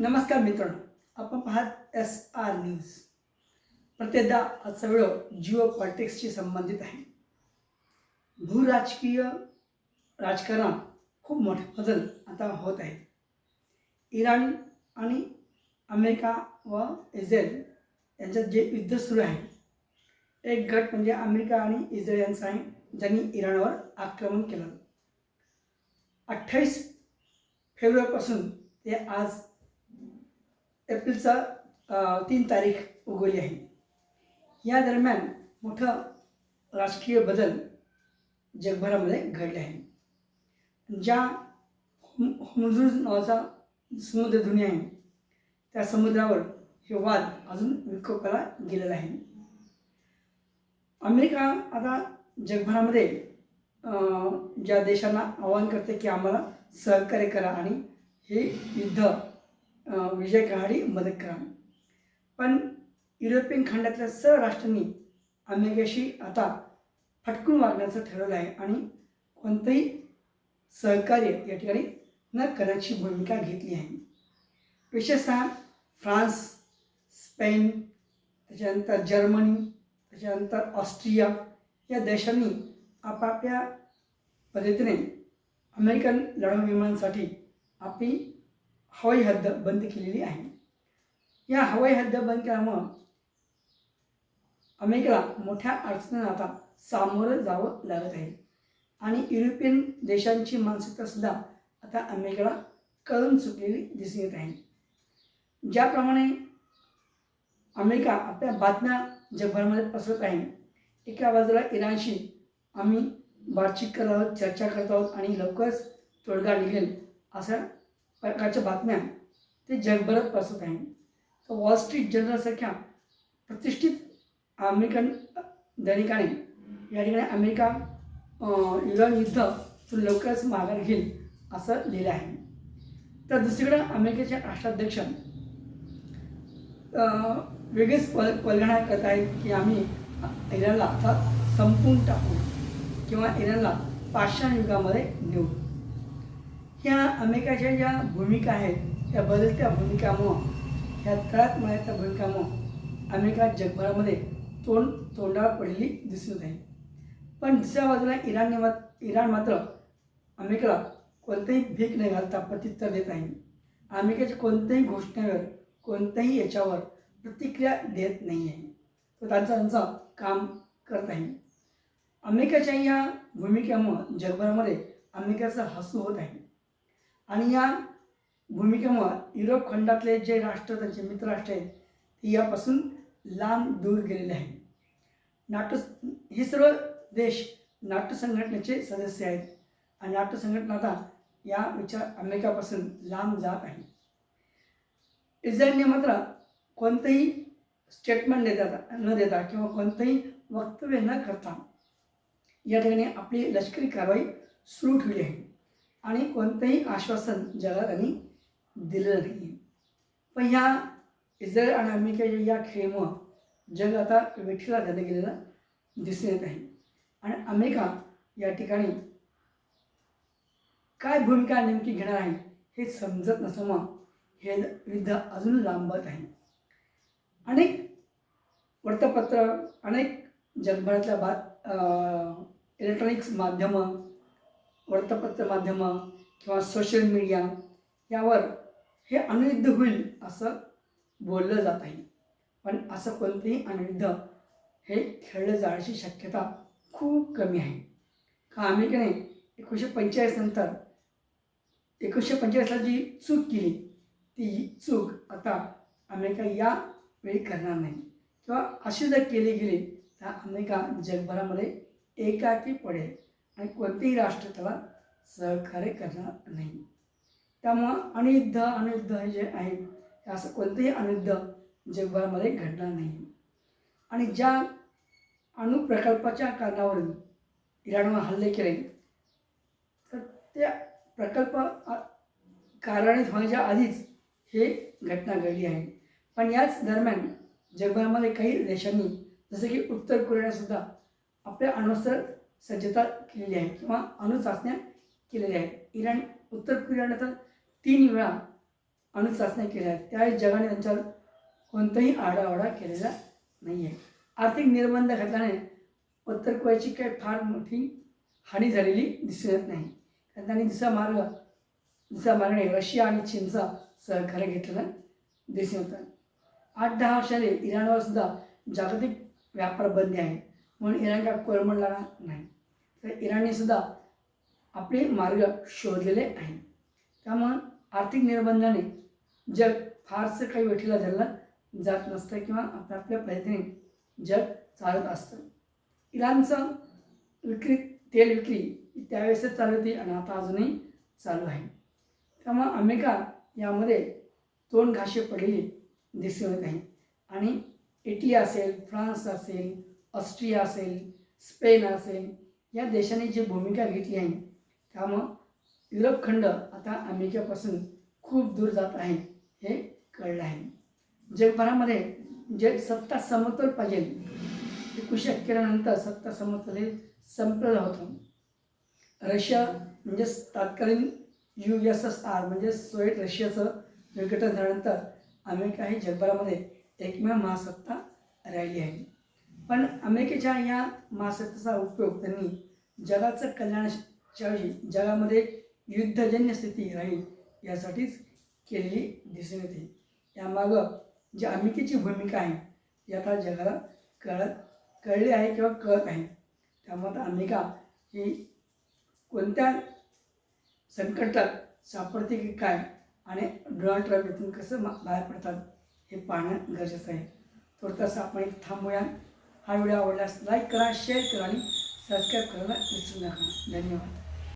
नमस्कार मित्रांनो, आपण पाहत SR न्यूज. प्रत्येकदा आजचा व्हिडिओ जिओ पॉलिटिक्सशी संबंधित आहे. भूराजकीय राजकारणात खूप मोठे बदल आता होत आहेत. इराण आणि अमेरिका व इस्रायल यांच्यात जे युद्ध सुरू आहे, एक गट म्हणजे अमेरिका आणि इस्रायल यांचा आहे, ज्यांनी इराणवर आक्रमण केलं. 28 फेब्रुवारीपासून ते आज एप्रिलचा 3 तारीख उगवली आहे. या दरम्यान मोठं राजकीय बदल जगभरामध्ये घडले आहे. ज्या होर्मुझ नावाचा समुद्रधुनी आहे, त्या समुद्रावर हे वाद अजून विकोपाला गेलेला आहे. अमेरिका आता जगभरामध्ये ज्या देशांना आवाहन करते की आम्हाला सहकार्य करा आणि हे युद्ध विजय करण्यासाठी मदत करा. पण युरोपियन खंडातल्या सर्व राष्ट्रांनी अमेरिकेशी आता फटकून वागण्याचं ठरवलं आहे आणि कोणतंही सहकार्य या ठिकाणी न करण्याची भूमिका घेतली आहे. विशेषतः फ्रान्स, स्पेन, त्याच्यानंतर जर्मनी, त्याच्यानंतर ऑस्ट्रिया या देशांनी आपापल्या पद्धतीने अमेरिकन लढाऊ विमानांसाठी आपली हवाई हद्द बंद केलेली आहे. या हवाई हद्द बंद केल्यामुळं अमेरिकेला मोठ्या अडचणींना आता सामोरं जावं लागत आहे आणि युरोपियन देशांची मानसिकतासुद्धा आता अमेरिकेला कळून चुकलेली दिसून येत आहे. ज्याप्रमाणे अमेरिका आपल्या बातम्या जगभरामध्ये पसरत आहे, एका बाजूला इराणशी आम्ही बातचीत करत आहोत, चर्चा करत आहोत आणि लवकरच तोडगा निघेल अशा प्रकारच्या बातम्या ते जगभरात पसरत आहे. तर वॉल स्ट्रीट जर्नलसारख्या प्रतिष्ठित अमेरिकन दैनिकाने या ठिकाणी अमेरिका इराण युद्ध तो लवकरच माघार घेईल असं लिहिलं आहे. तर दुसरीकडं अमेरिकेचे राष्ट्राध्यक्ष वेगळीच वल्गना करत आहेत की आम्ही इराणला आता संपवून टाकू किंवा इराणला पाषाण युगामध्ये नेऊ. ह्या अमेरिकेच्या ज्या भूमिका आहेत त्या बदलत्या भूमिकामुळं, ह्या तळात माळ्याच्या भूमिकामुळं अमेरिका जगभरामध्ये तोंडावर पडलेली दिसून येत आहे. पण दुसऱ्या बाजूला इराण मात्र अमेरिकेला कोणतेही भीक न घालता प्रत्युत्तर देत आहे. अमेरिकेच्या कोणत्याही घोषणेवर, कोणत्याही याच्यावर प्रतिक्रिया देत नाही आहे. तो त्यांचं काम करत आहे. अमेरिकेच्या या भूमिकेमुळं जगभरामध्ये अमेरिकेचं हसू होत आहे आणि या भूमिकेमुळं युरोप खंडातले जे राष्ट्र, त्यांचे मित्रराष्ट्र आहेत, ते यापासून लांब दूर गेलेले आहेत. नाटो हे सर्व देश नाटो संघटनेचे सदस्य आहेत आणि नाटो संघटना आता या अमेरिकेपासून लांब जात आहे. इस्रायलने मात्र कोणतेही स्टेटमेंट न देता किंवा कोणतंही वक्तव्य न करता या ठिकाणी आपली लष्करी कारवाई सुरू ठेवली आहे आणि कोणतंही आश्वासन जगाला त्यांनी दिलेलं नाही आहे. पण ह्या इस्रायल आणि अमेरिकेच्या या खेळीमुळं जग आता वेठीला धरलं गेलेलं दिसून येत आहे आणि अमेरिका या ठिकाणी काय भूमिका नेमकी घेणार आहे हे समजत नसल्यामुळं हे युद्ध अजून लांबत आहे. अनेक वृत्तपत्र, अनेक जगभरातल्या इलेक्ट्रॉनिक्स माध्यमं, वृत्तपत्र माध्यमं किंवा सोशल मीडिया यावर हे अणुयुद्ध होईल असं बोललं जात आहे. पण असं कोणतेही अणुयुद्ध हे खेळलं जाण्याची शक्यता खूप कमी आहे. का अमेरिकेने 1945 नंतर 1945ला जी चूक केली, ती चूक आता अमेरिका यावेळी करणार नाही किंवा अशी जर केली गेली तर अमेरिका जगभरामध्ये एकाकी पडेल आणि कोणतेही राष्ट्र त्याला सहकार्य करणार नाही. त्यामुळं अणुयुद्ध हे जे आहे, असं कोणतेही अणुयुद्ध जगभरामध्ये घडणार नाही. आणि ज्या अणुप्रकल्पाच्या कारणावरून इराणवर हल्ले केले, तर त्या प्रकल्प कार्यान्वित होण्याच्या आधीच हे घटना घडली आहे. पण याच दरम्यान जगभरामध्ये काही देशांनी, जसे की उत्तर कोरियासुद्धा आपल्या अण्वस्त्र सज्जता केलेली आहे किंवा अणुचाचण्या केलेल्या आहेत. उत्तर कोरियानं तर 3 वेळा अणुचाचण्या केल्या आहेत, त्यावेळी जगाने त्यांच्यावर कोणताही आरडाओरडा केलेला नाही आहे. आर्थिक निर्बंध घातल्याने उत्तर कोरियाची काही फार मोठी हानी झालेली दिसून येत नाही, कारण त्यांनी दुसरा मार्गाने रशिया आणि चीनचा सहकार्य घेतलेलं दिसून येतं. 8-10 वर्षांनी इराणवर सुद्धा जागतिक व्यापार बंदी आहे, म्हणून इराण काय कोलमडला नाही. तर इराणने सुद्धा आपले मार्ग शोधलेले आहे. त्यामुळं आर्थिक निर्बंधाने जग फारसं काही वेठीला धरलं जात नसतं किंवा आपल्या पद्धतीने जग चालत असतं. इराणचं तेल विक्री त्यावेळेसच चालू होती आणि आता अजूनही चालू आहे. त्यामुळं अमेरिका यामध्ये तोंड घाशे पडलेली दिसून येत आहे. आणि इटली असेल, फ्रान्स असेल, ऑस्ट्रिया असेल, स्पेन असेल, या देशाने जी भूमिका घेतली आहे, त्यामुळं युरोप खंड आता अमेरिकेपासून खूप दूर जात आहे हे कळलं आहे. जगभरामध्ये जे सत्ता समतोल पाहिजे, 1991 सत्ता समतोल हे संपलेलं होतं. रशिया म्हणजेच तत्कालीन USSR म्हणजे सोव्हिएट रशियाचं विघटन झाल्यानंतर अमेरिका ही जगभरामध्ये एकमेव महासत्ता राहिली आहे. पण अमेरिकेच्या या महासत्तेचा उपयोग त्यांनी जगाचं कल्याणाच्या ऐवजी जगामध्ये युद्धजन्य स्थिती राहील यासाठीच केलेली दिसून येते. यामागं जी अमेरिकेची भूमिका आहे ती आता जगाला कळली आहे किंवा कळत आहे. त्यामुळे अमेरिका ही कोणत्या संकटात सापडते की काय आणि डोनाल्ड ट्रम्प इथून कसं बाहेर पडतात हे पाहणं गरजेचं आहे. थोडंसं आपण इथं थांबूया. हा व्हिडिओ आवडल्यास लाईक करा, शेअर करा आणि सबस्क्राईब करायला विसरू नका. धन्यवाद.